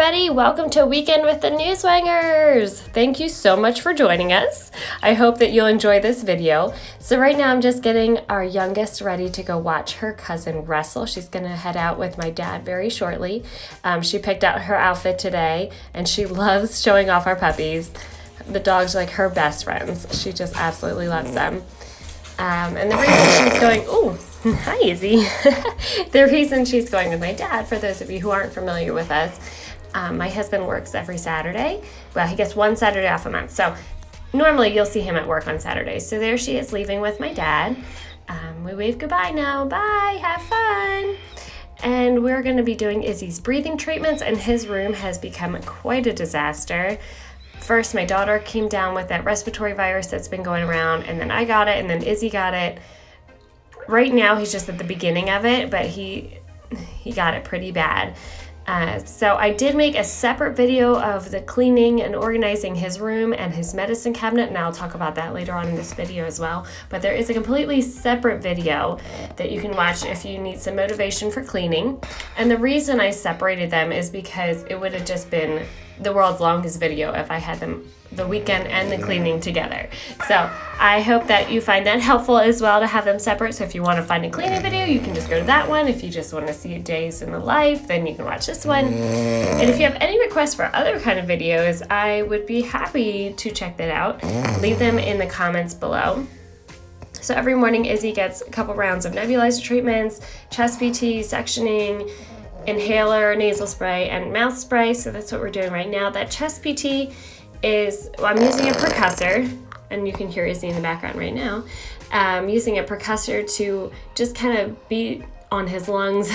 everybody, welcome to Weekend with the Newswangers. Thank you so much for joining us. I hope that you'll enjoy this video. So right now I'm just getting our youngest ready to go watch her cousin wrestle. She's gonna head out with my dad very shortly. She picked out her outfit today and she loves showing off our puppies. The dogs are like her best friends. She just absolutely loves them. And the reason she's going, hi Izzy. The reason she's going with my dad, for those of you who aren't familiar with us, my husband works every Saturday. Well, he gets one Saturday off a month. So normally you'll see him at work on Saturdays. So there she is leaving with my dad. We wave goodbye now. Bye, have fun. And we're gonna be doing Izzy's breathing treatments, and his room has become quite a disaster. First, my daughter came down with that respiratory virus that's been going around, and then I got it, and then Izzy got it. Right now, he's just at the beginning of it, but he got it pretty bad. So I did make a separate video of the cleaning and organizing his room and his medicine cabinet, and I'll talk about that later on in this video as well. But there is a completely separate video that you can watch if you need some motivation for cleaning. And the reason I separated them is because it would have just been the world's longest video if I had them the weekend and the cleaning together. So I hope that you find that helpful as well to have them separate. So if you want to find a cleaning video, you can just go to that one. If you just want to see days in the life, then you can watch this one. And if you have any requests for other kind of videos, I would be happy to check that out. Leave them in the comments below. So every morning Izzy gets a couple rounds of nebulizer treatments, chest PT, sectioning, inhaler, nasal spray, and mouth spray. So that's what we're doing right now. That chest PT is, well, I'm using a percussor, and you can hear Izzy in the background right now. I'm using a percussor to just kind of beat on his lungs.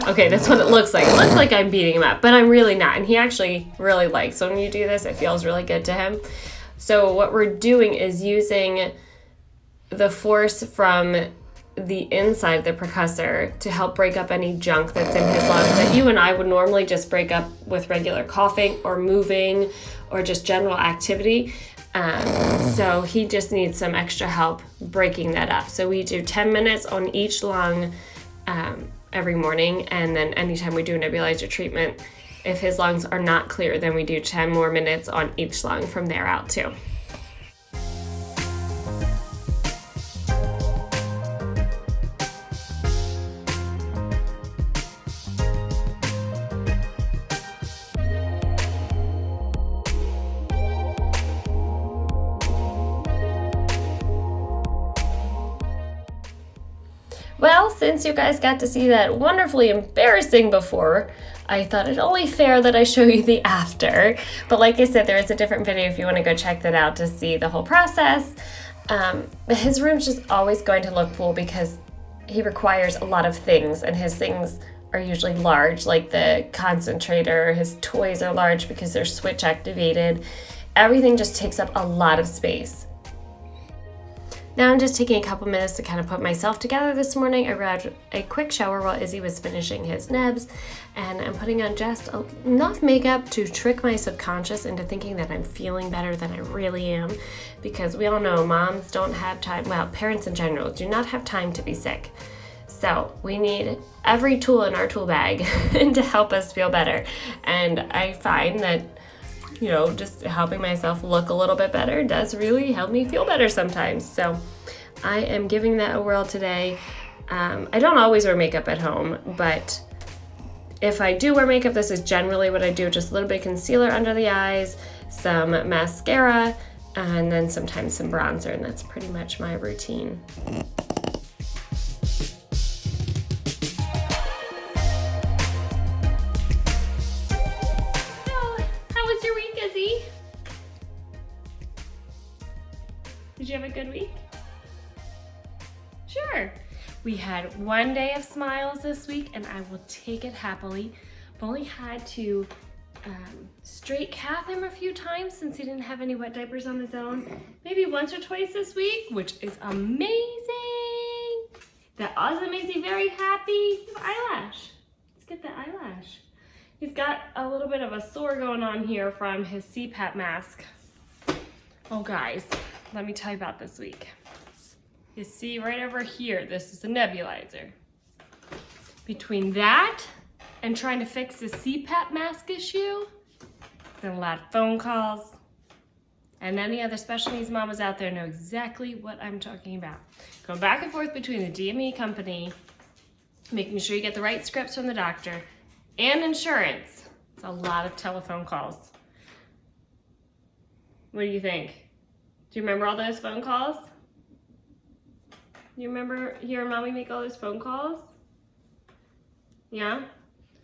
Okay, that's what it looks like. It looks like I'm beating him up, but I'm really not. And he actually really likes, so when you do this, it feels really good to him. So what we're doing is using the force from the inside of the percussor to help break up any junk that's in his lungs that you and I would normally just break up with regular coughing or moving or just general activity. So he just needs some extra help breaking that up. So we do 10 minutes on each lung every morning, and then anytime we do a nebulizer treatment, if his lungs are not clear, then we do 10 more minutes on each lung from there out too. Well, since you guys got to see that wonderfully embarrassing before, I thought it only fair that I show you the after. But like I said, there is a different video if you want to go check that out to see the whole process. His room's just always going to look full because he requires a lot of things, and his things are usually large, like the concentrator. His toys are large because they're switch activated. Everything just takes up a lot of space. Now I'm just taking a couple minutes to kind of put myself together this morning. I grabbed a quick shower while Izzy was finishing his nebs, and I'm putting on just enough makeup to trick my subconscious into thinking that I'm feeling better than I really am, because we all know moms don't have time, well, parents in general do not have time to be sick. So we need every tool in our tool bag to help us feel better. And I find that, you know, just helping myself look a little bit better does really help me feel better sometimes. So I am giving that a whirl today. I don't always wear makeup at home, but if I do wear makeup, this is generally what I do. Just a little bit of concealer under the eyes, some mascara, and then sometimes some bronzer, and that's pretty much my routine. Did you have a good week? Sure. We had one day of smiles this week, and I will take it happily. I've only had to straight cath him a few times since he didn't have any wet diapers on his own. Maybe once or twice this week, which is amazing. That also makes me very happy. Eyelash. Let's get the eyelash. He's got a little bit of a sore going on here from his CPAP mask. Oh guys, let me tell you about this week. You see right over here, this is the nebulizer. Between that and trying to fix the CPAP mask issue. Been a lot of phone calls. And any other special needs mamas out there know exactly what I'm talking about. Going back and forth between the DME company, making sure you get the right scripts from the doctor, and insurance. It's a lot of telephone calls. What do you think? Do you remember all those phone calls? You remember hearing mommy make all those phone calls? Yeah?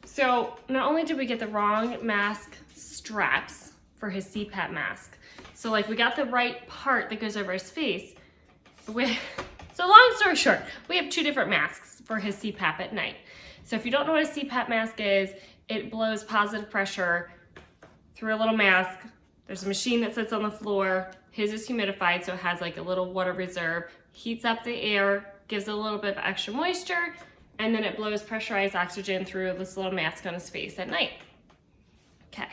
So not only did we get the wrong mask straps for his CPAP mask, so like we got the right part that goes over his face, but so long story short, we have 2 different masks for his CPAP at night. So if you don't know what a CPAP mask is, it blows positive pressure through a little mask. There's a machine that sits on the floor. His is humidified, so it has like a little water reserve, heats up the air, gives it a little bit of extra moisture, and then it blows pressurized oxygen through this little mask on his face at night. Okay.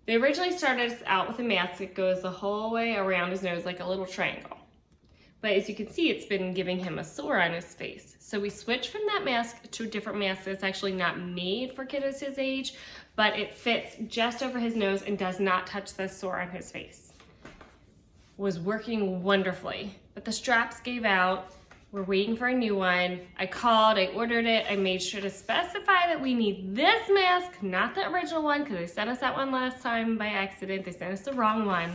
They originally started us out with a mask that goes the whole way around his nose like a little triangle. But as you can see, it's been giving him a sore on his face. So we switched from that mask to a different mask that's actually not made for kiddos his age, but it fits just over his nose and does not touch the sore on his face. Was working wonderfully, but the straps gave out. We're waiting for a new one. I called, I ordered it. I made sure to specify that we need this mask, not the original one, because they sent us that one last time by accident. They sent us the wrong one.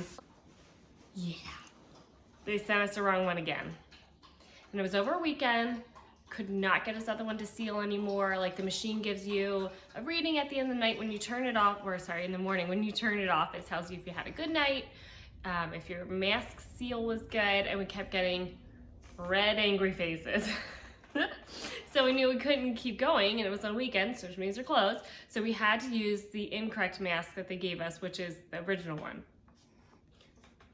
Yeah, they sent us the wrong one again. And it was over a weekend. Could not get this other one to seal anymore. Like the machine gives you a reading at the end of the night when you turn it off, or sorry, in the morning when you turn it off, it tells you if you had a good night, if your mask seal was good, and we kept getting red angry faces. So we knew we couldn't keep going, and it was on weekends, which means they're closed. So we had to use the incorrect mask that they gave us, which is the original one.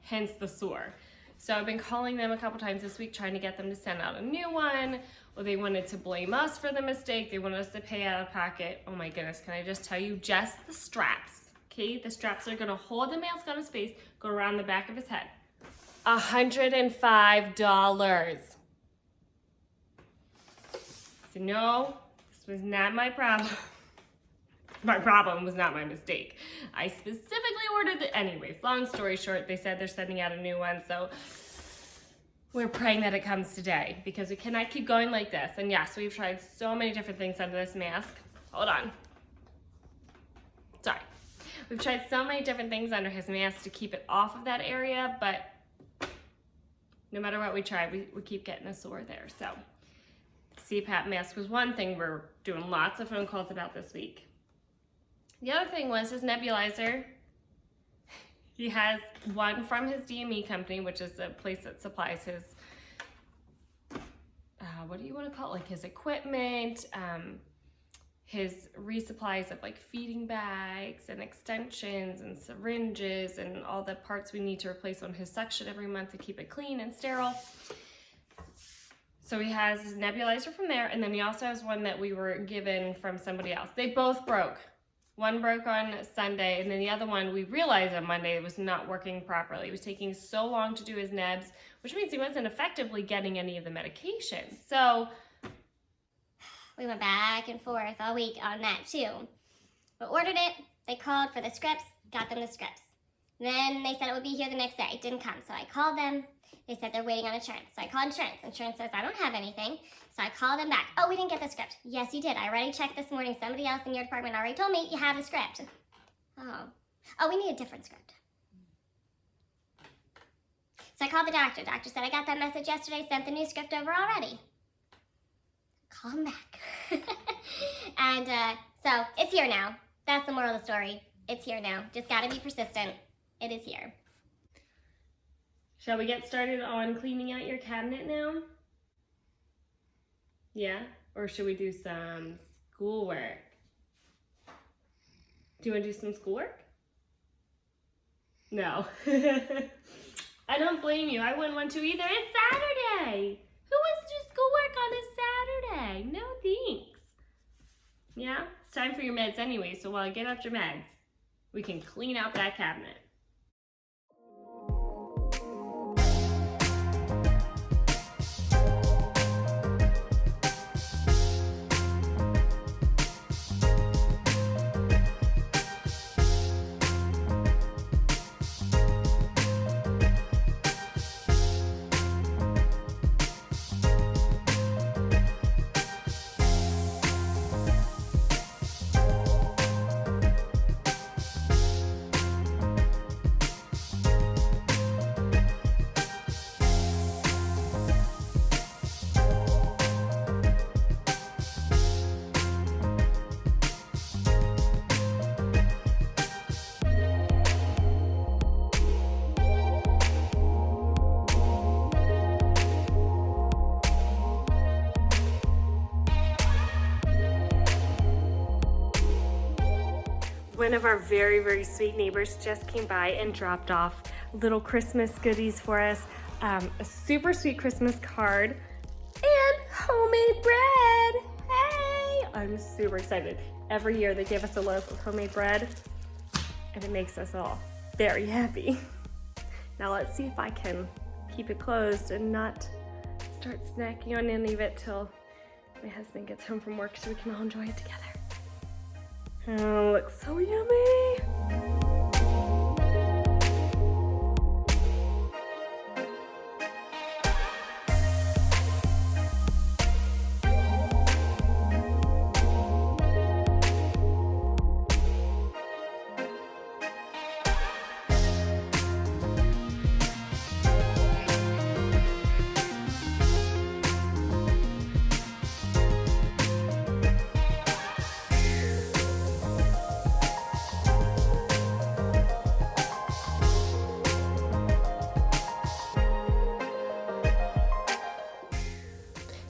Hence the sore. So I've been calling them a couple times this week trying to get them to send out a new one. Well, they wanted to blame us for the mistake. They wanted us to pay out of pocket. Oh my goodness, can I just tell you, just the straps, okay? The straps are gonna hold the mask on his face, go around the back of his head. $105. So no, this was not my problem. My problem was not my mistake. I specifically ordered it. Anyways, long story short, they said they're sending out a new one, so we're praying that it comes today because we cannot keep going like this. And yes, we've tried so many different things under this mask. Hold on. Sorry. We've tried so many different things under his mask to keep it off of that area, but no matter what we try, we keep getting a sore there. So CPAP mask was one thing we're doing lots of phone calls about this week. The other thing was his nebulizer. He has one from his DME company, which is the place that supplies his, what do you want to call it? Like his equipment, his resupplies of like feeding bags and extensions and syringes and all the parts we need to replace on his suction every month to keep it clean and sterile. So he has his nebulizer from there, and then he also has one that we were given from somebody else. They both broke. One broke on Sunday, and then the other one we realized on Monday it was not working properly. It was taking so long to do his nebs, which means he wasn't effectively getting any of the medication. So we went back and forth all week on that too. We ordered it, they called for the scripts, got them the scripts. Then they said it would be here the next day. It didn't come, so I called them. They said they're waiting on insurance. So I called insurance. Insurance says I don't have anything. So I called them back. Oh, we didn't get the script. Yes, you did. I already checked this morning. Somebody else in your department already told me you have the script. Oh, we need a different script. So I called the doctor. Doctor said I got that message yesterday, sent the new script over already. Call him back. And so it's here now. That's the moral of the story. It's here now. Just gotta be persistent. It is here. Shall we get started on cleaning out your cabinet now? Yeah? Or should we do some schoolwork? Do you want to do some schoolwork? No. I don't blame you. I wouldn't want to either. It's Saturday. Who wants to do schoolwork on a Saturday? No thanks. Yeah? It's time for your meds anyway, so while I get out your meds, we can clean out that cabinet. one of our very, very sweet neighbors just came by and dropped off little Christmas goodies for us. A super sweet Christmas card and homemade bread. Hey, I'm super excited. Every year they give us a loaf of homemade bread and it makes us all very happy. Now let's see if I can keep it closed and not start snacking on any of it till my husband gets home from work so we can all enjoy it together. Oh, looks so yummy.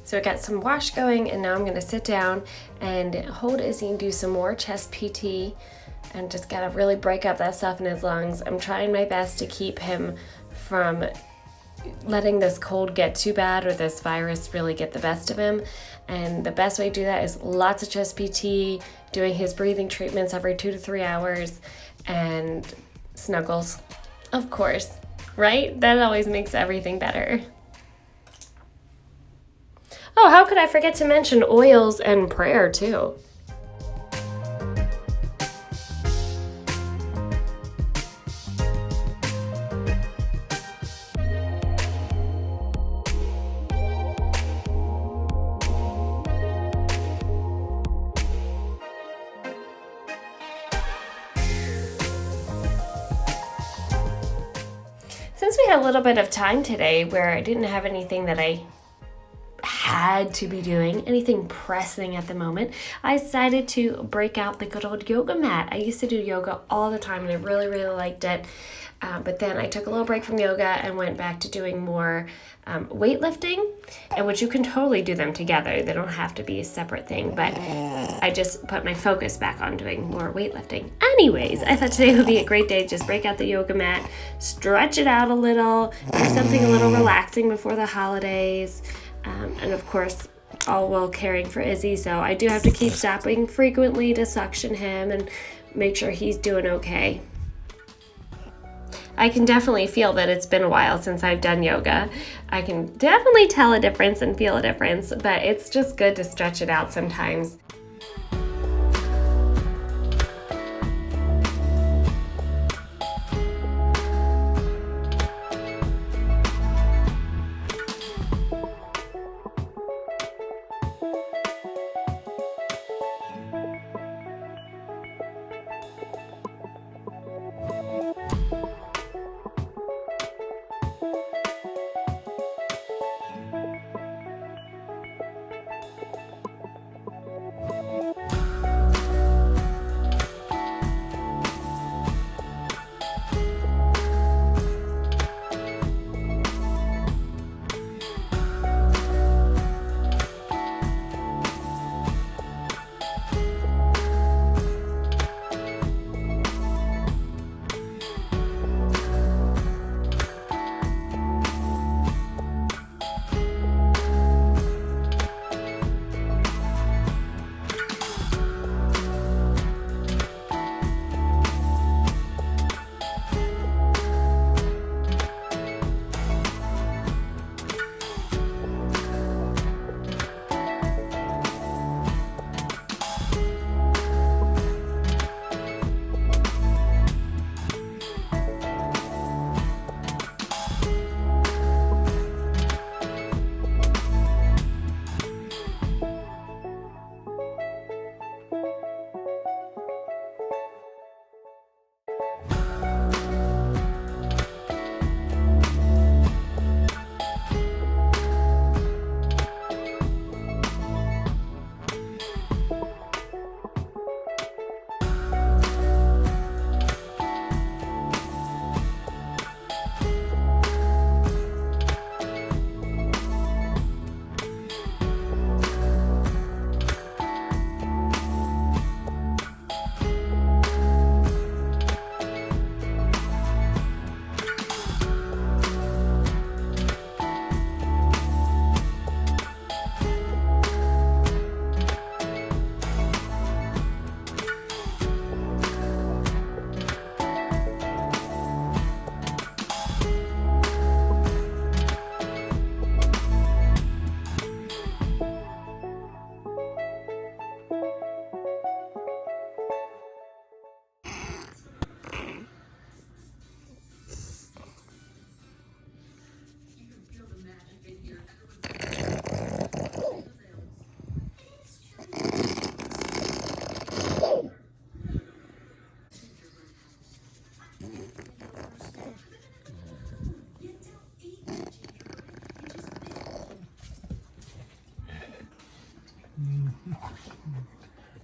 So I got some wash going, and now I'm gonna sit down and hold Izzy and do some more chest PT and just gotta really break up that stuff in his lungs. I'm trying my best to keep him from letting this cold get too bad or this virus really get the best of him. And the best way to do that is lots of chest PT, doing his breathing treatments every 2 to 3 hours, and snuggles, of course, right? That always makes everything better. Oh, how could I forget to mention oils and prayer too? Since we had a little bit of time today where I didn't have anything that I had to be doing, anything pressing at the moment, I decided to break out the good old yoga mat. I used to do yoga all the time and I really, really liked it. But then I took a little break from yoga and went back to doing more weightlifting, and which you can totally do them together. They don't have to be a separate thing, but I just put my focus back on doing more weightlifting. Anyways, I thought today would be a great day to just break out the yoga mat, stretch it out a little, do something a little relaxing before the holidays. And of course, all while caring for Izzy, so I do have to keep stopping frequently to suction him and make sure he's doing okay. I can definitely feel that it's been a while since I've done yoga. I can definitely tell a difference and feel a difference, but it's just good to stretch it out sometimes.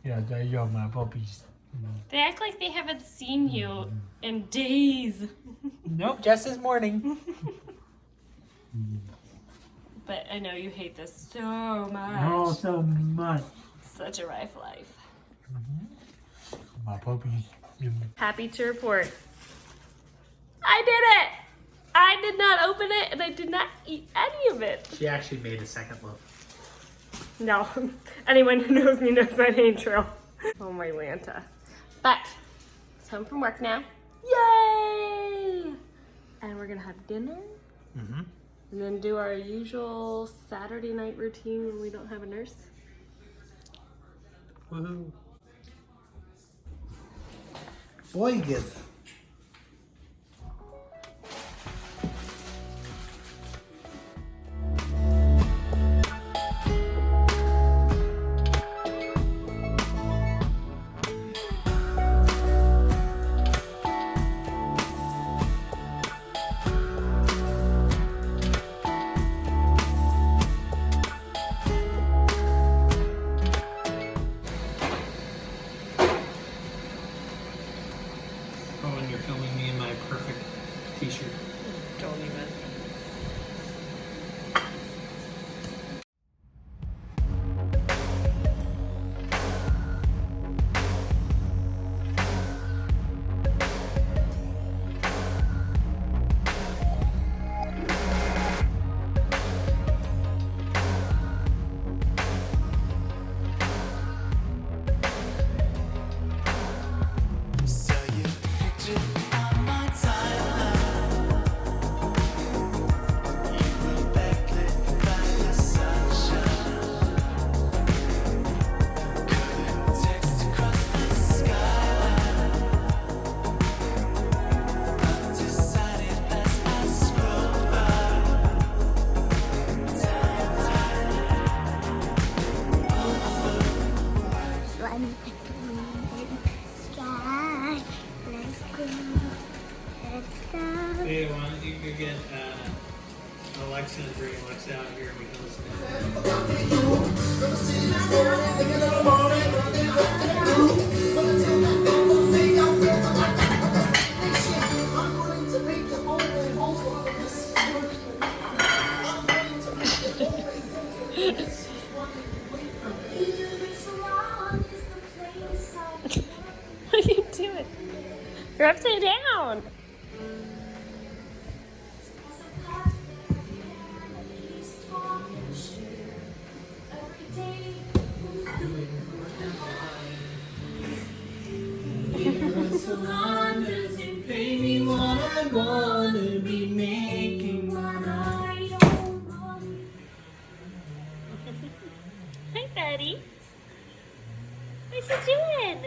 Yeah, there you go, my puppies. They act like they haven't seen you in days. Nope, just this morning. But I know you hate this so much. Oh, so much. Such a rough life. My puppies. Happy to report, I did it! I did not open it and I did not eat any of it. She actually made a second loaf. No, anyone who knows me knows that ain't true. Oh my Lanta. But, it's home from work now. Yay! And we're gonna have dinner. Mm-hmm. And then do our usual Saturday night routine when we don't have a nurse. Woohoo. Boigas. Oh, and you're filming me in my perfect t-shirt. Don't even. Hey, why don't you go get Alexa and bring Alexa out here and we can listen What are you doing? You're upside down. Salon doesn't pay me what I wanna be making what I don't want. Hi, Betty. What you doing?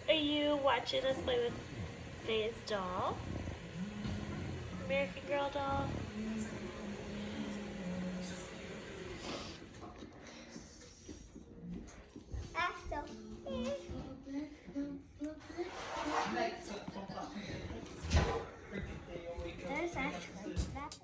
Are you watching us play with Faye's doll? American Girl doll? There's actually that.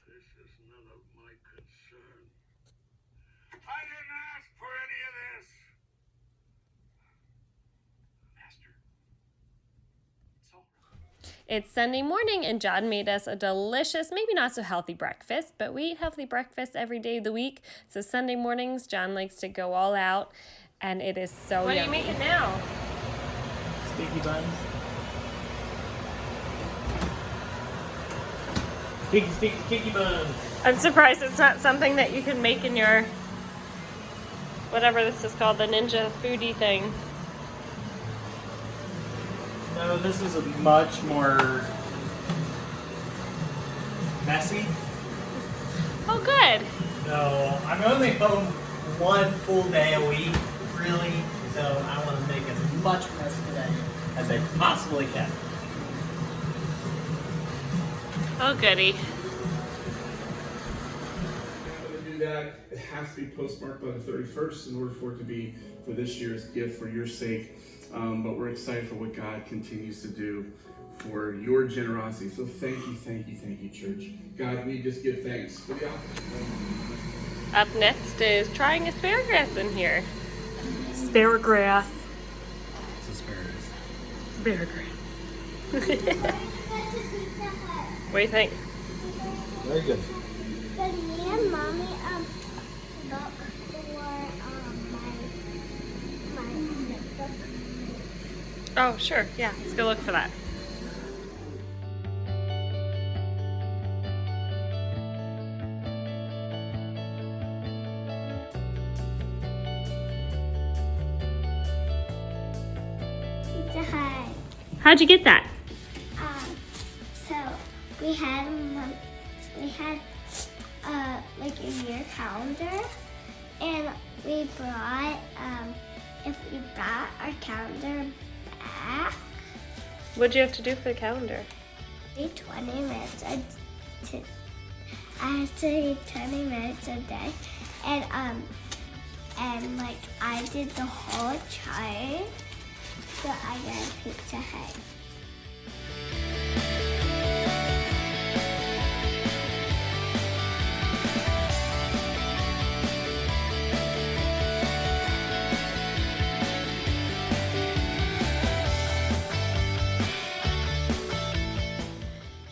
This is none of my concern. I didn't ask for any of this. Master, it's all right. It's Sunday morning and John made us a delicious, maybe not so healthy breakfast, but we eat healthy breakfast every day of the week. So Sunday mornings, John likes to go all out and it is so yummy. What are you making now? Sticky buns. Sticky buns. I'm surprised it's not something that you can make in your whatever this is called, the ninja foodie thing. No, this is a much more messy. Oh, good. No, I'm only home one full day a week, really, so I want to make as much mess today as I possibly can. Oh, goody. To do that, it has to be postmarked by the 31st in order for it to be for this year's gift for your sake. But we're excited for what God continues to do for your generosity. So thank you, church. God, we just give thanks for the opportunity. Up next is trying asparagus in here. Asparagus. It's asparagus. Asparagus. What do you think? Very good. But me and Mommy look for my notebook. Oh, sure. Yeah, let's go look for that. Pizza Hut. How'd you get that? So we had like a year calendar, and we brought if we brought our calendar back, What'd you have to do for the calendar? read 20 minutes I had to read 20 minutes a day, and like I did the whole chart, so I got a Pizza Hut.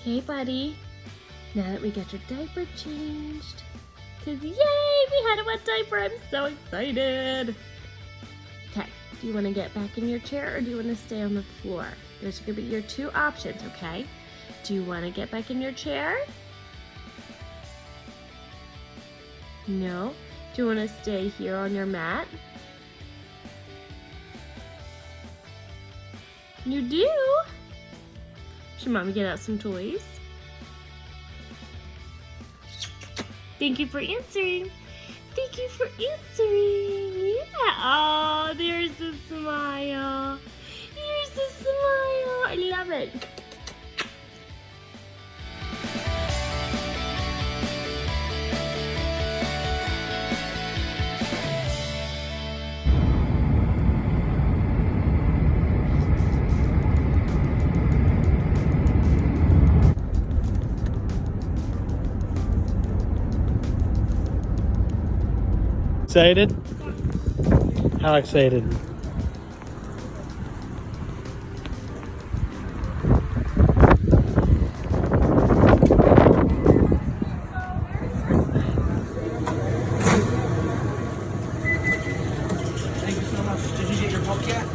Hey, buddy. Now that we got your diaper changed, because yay, we had a wet diaper. I'm so excited. Okay, do you want to get back in your chair or do you want to stay on the floor? There's going to be your two options, okay? Do you want to get back in your chair? No? Do you want to stay here on your mat? You do? Should Mommy get out some toys? Thank you for answering. Thank you for answering. Yeah. Oh, there's a smile. Here's a smile. I love it. Excited? How excited? Thank you so much. Did you get your book yet?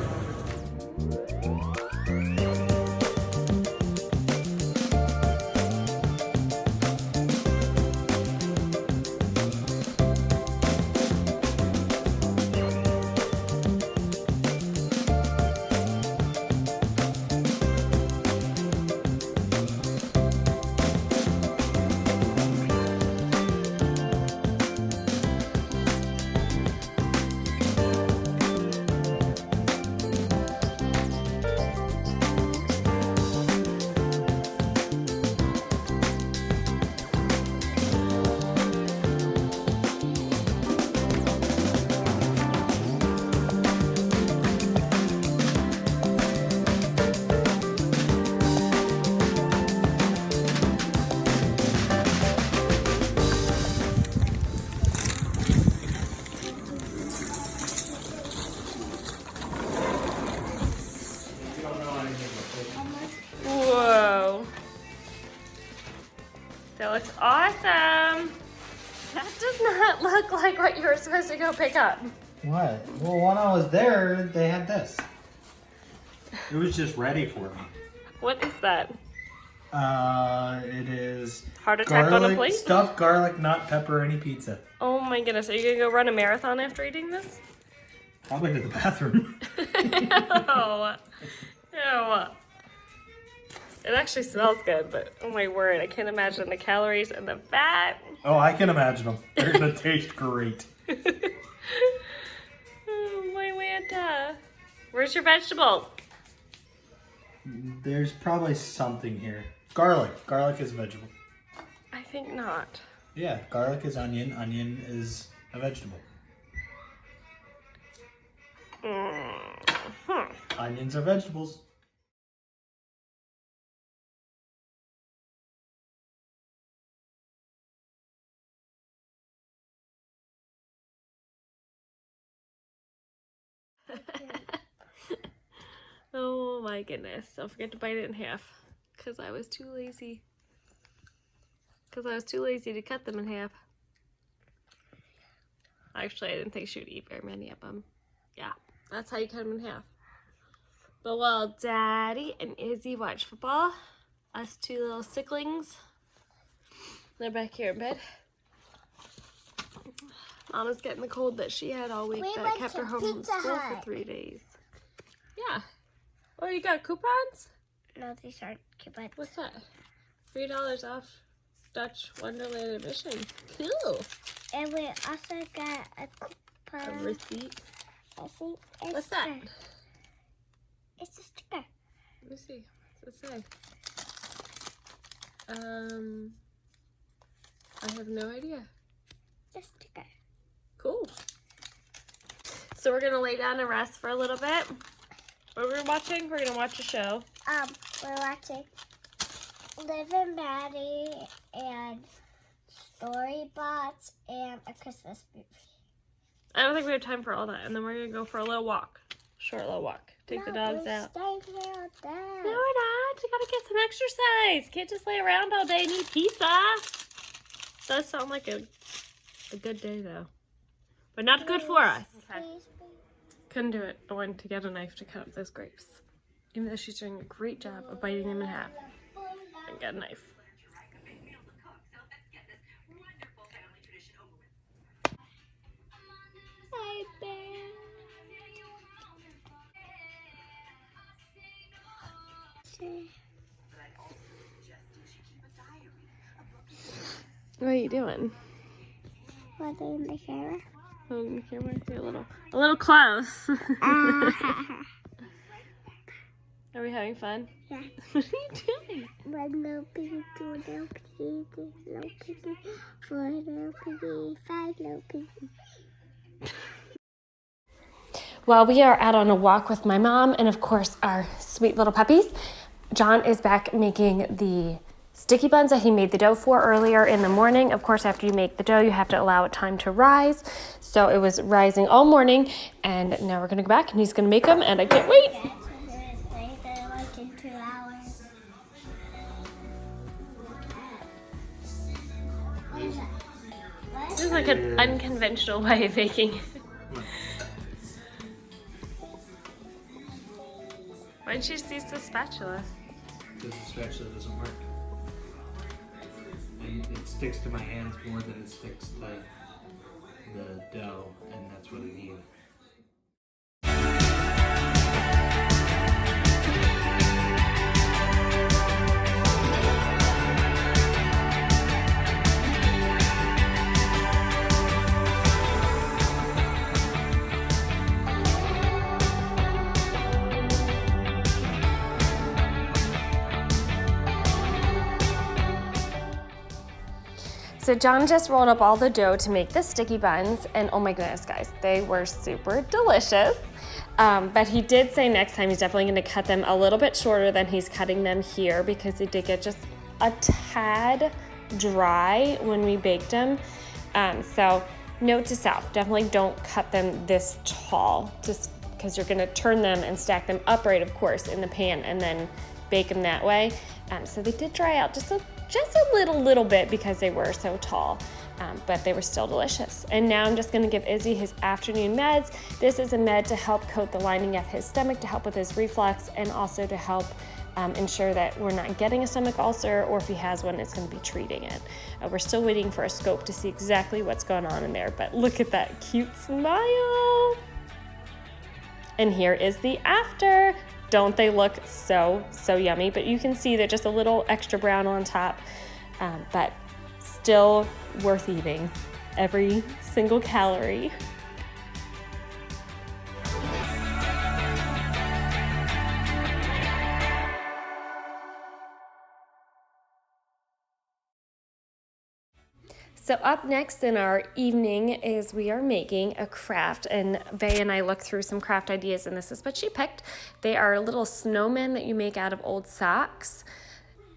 Whoa. That looks awesome. That does not look like what you were supposed to go pick up. What? Well, when I was there, they had this. It was just ready for me. What is that? It is Heart attack on a plate? stuffed garlic, nut, pepperoni pizza. Oh my goodness, are you gonna go run a marathon after eating this? Probably to the bathroom. Ew. Ew. It actually smells good, but oh my word, I can't imagine the calories and the fat. Oh, I can imagine them. They're gonna taste great. Oh my Wanta. Where's your vegetables? There's probably something here. Garlic. Garlic is a vegetable. I think not. Yeah, garlic is onion. Onion is a vegetable. Onions are vegetables. Oh my goodness. Don't forget to bite it in half. Because I was too lazy. To cut them in half. Actually, I didn't think she would eat very many of them. Yeah, that's how you cut them in half. But while Daddy and Izzy watch football, us two little sicklings, they're back here in bed. Mama's getting the cold that she had all week that kept her home from school for 3 days. Yeah. Oh, you got coupons? No, these aren't coupons. What's that? $3 off Dutch Wonderland admission. Cool. And we also got a coupon. A receipt. I think it's What's that? It's a sticker. Let me see. What's it say? I have no idea. It's a sticker. Cool. So we're gonna lay down and rest for a little bit. What are we watching? We're gonna watch a show. We're watching Liv and Maddie and Storybots and a Christmas movie. I don't think we have time for all that. And then we're gonna go for a little walk. Short little walk. Take the dogs out. Staying here all day. No, we're not. We gotta get some exercise. Can't just lay around all day and eat pizza. Does sound like a good day though. But not good for us. Okay. Please, Couldn't do it. I wanted to get a knife to cut up those grapes. Even though she's doing a great job of biting them in half. And get a knife. Hi, Bear. What are you doing? What in the camera? Holding the camera? You're a little close. Are we having fun? Yeah. What are you doing? One little piggy, two little piggy, three little piggy, four little piggy, five little piggy. Well, we are out on a walk with my mom and, of course, our sweet little puppies. John is back making the sticky buns that he made the dough for earlier in the morning. Of course, after you make the dough, you have to allow it time to rise. So it was rising all morning, and now we're going to go back, and he's going to make them, and I can't wait. Like in 2 hours. What is that? This is like an unconventional way of baking. Why don't you just use the spatula? Because the spatula doesn't work. And it sticks to my hands more than it sticks to the dough, and that's what I need. So John just rolled up all the dough to make the sticky buns, and oh my goodness, guys, they were super delicious. But he did say next time he's definitely gonna cut them a little bit shorter than he's cutting them here because they did get just a tad dry when we baked them. So note to self, definitely don't cut them this tall, just because you're gonna turn them and stack them upright, of course, in the pan and then bake them that way. So they did dry out just a little bit because they were so tall, but they were still delicious. And now I'm just gonna give Izzy his afternoon meds. This is a med to help coat the lining of his stomach, to help with his reflux, and also to help ensure that we're not getting a stomach ulcer, or if he has one, it's going to be treating it. We're still waiting for a scope to see exactly what's going on in there, but look at that cute smile. And here is the after. Don't they look so yummy? But you can see they're just a little extra brown on top, but still worth eating every single calorie. So up next in our evening is we are making a craft, and Vay and I looked through some craft ideas, and this is what she picked. They are little snowmen that you make out of old socks,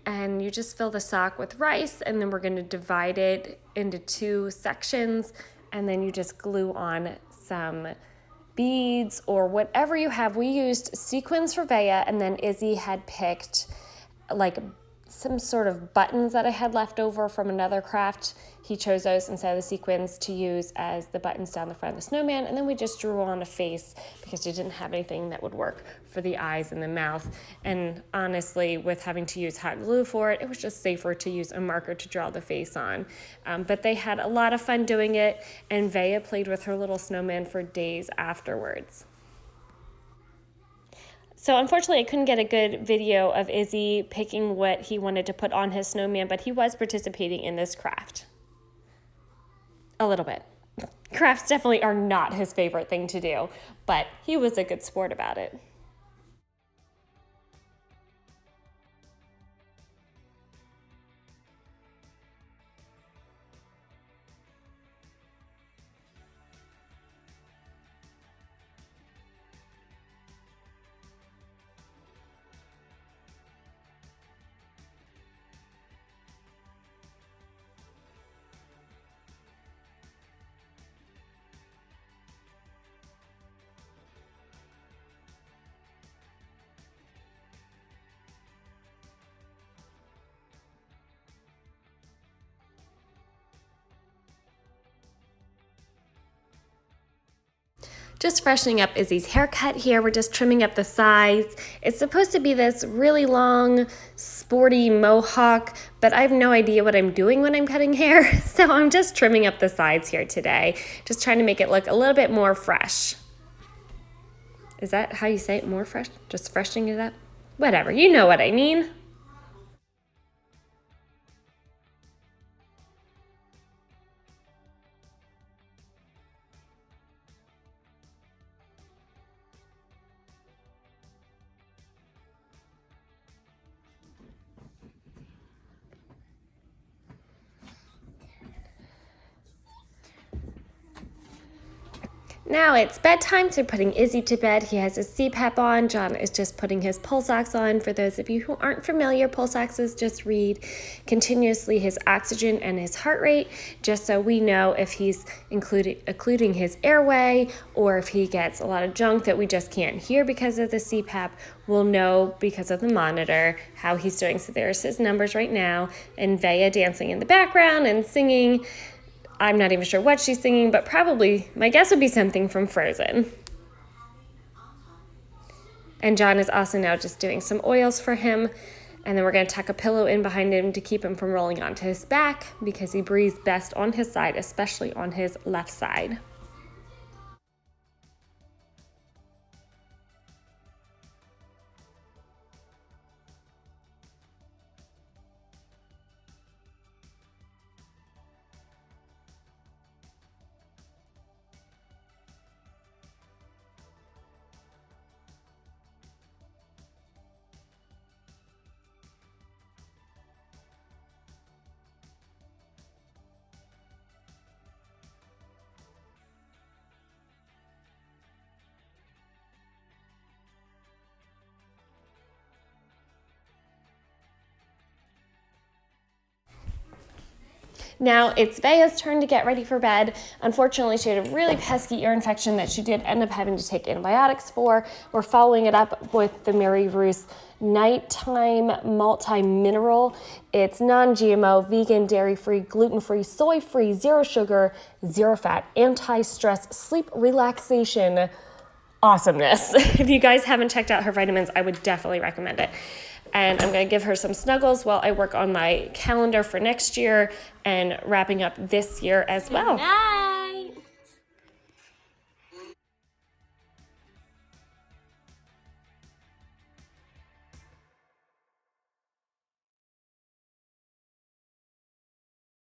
and you just fill the sock with rice, and then we're going to divide it into 2 sections, and then you just glue on some beads or whatever you have. We used sequins for Vaya, and then Izzy had picked like some sort of buttons that I had left over from another craft. He chose those instead of the sequins to use as the buttons down the front of the snowman, and then we just drew on a face because we didn't have anything that would work for the eyes and the mouth. And honestly, with having to use hot glue for it, it was just safer to use a marker to draw the face on. But they had a lot of fun doing it, and Vaya played with her little snowman for days afterwards. So unfortunately, I couldn't get a good video of Izzy picking what he wanted to put on his snowman, but he was participating in this craft. A little bit. Crafts definitely are not his favorite thing to do, but he was a good sport about it. Just freshening up Izzy's haircut here. We're just trimming up the sides. It's supposed to be this really long, sporty mohawk, but I have no idea what I'm doing when I'm cutting hair. So I'm just trimming up the sides here today, just trying to make it look a little bit more fresh. Is that how you say it, more fresh? Just freshening it up? Whatever, you know what I mean. Now it's bedtime, so putting Izzy to bed. He has his CPAP on. John is just putting his pulse ox on. For those of you who aren't familiar, pulse oxes just read continuously his oxygen and his heart rate, just so we know if he's occluding his airway or if he gets a lot of junk that we just can't hear because of the CPAP. We'll know because of the monitor how he's doing. So there's his numbers right now, and Vaya dancing in the background and singing. I'm not even sure what she's singing, but probably, my guess would be something from Frozen. And John is also now just doing some oils for him. And then we're going to tuck a pillow in behind him to keep him from rolling onto his back because he breathes best on his side, especially on his left side. Now it's Vaya's turn to get ready for bed. Unfortunately, she had a really pesky ear infection that she did end up having to take antibiotics for. We're following it up with the Mary Ruth Nighttime Multi-Mineral. It's non-GMO, vegan, dairy-free, gluten-free, soy-free, zero sugar, zero fat, anti-stress, sleep relaxation awesomeness. If you guys haven't checked out her vitamins, I would definitely recommend it. and I'm going to give her some snuggles while I work on my calendar for next year and wrapping up this year as well. Bye.